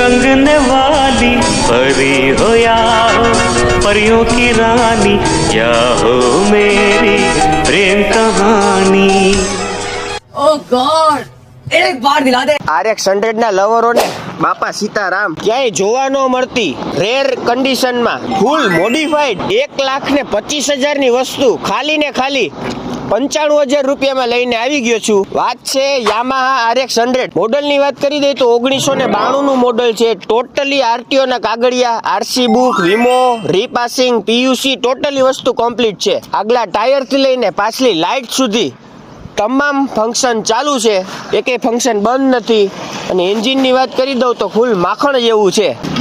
रंगने वाली परी हो या हो परियों की रानी या हो मेरी प्रेम कहानी। ओह गॉड, एक बार दिला दे। RX 100 ના લવરોને બાપા સીતારામ ક્યાંય જોવા ન મળતી રેર કન્ડિશનમાં ફૂલ મોડિફાઈડ 1,25,000 ની વસ્તુ ખાલી ને ખાલી 95,000 રૂપિયામાં લઈને આવી ગયો છું। વાત છે યામાહા RX 100 મોડલની વાત કરી દઈએ તો 1992 નું મોડલ છે। ટોટલી RTO ના કાગળિયા, RC બુક, વીમો, રીપાસિંગ, PUC ટોટલી વસ્તુ કમ્પ્લીટ છે। આગલા ટાયર થી લઈને પાછલી લાઇટ સુધી તમામ ફંક્શન ચાલુ છે, એકેય ફંક્શન બંધ નથી। અને એન્જિનની વાત કરી દઉં તો ફૂલ માખણ જેવું છે।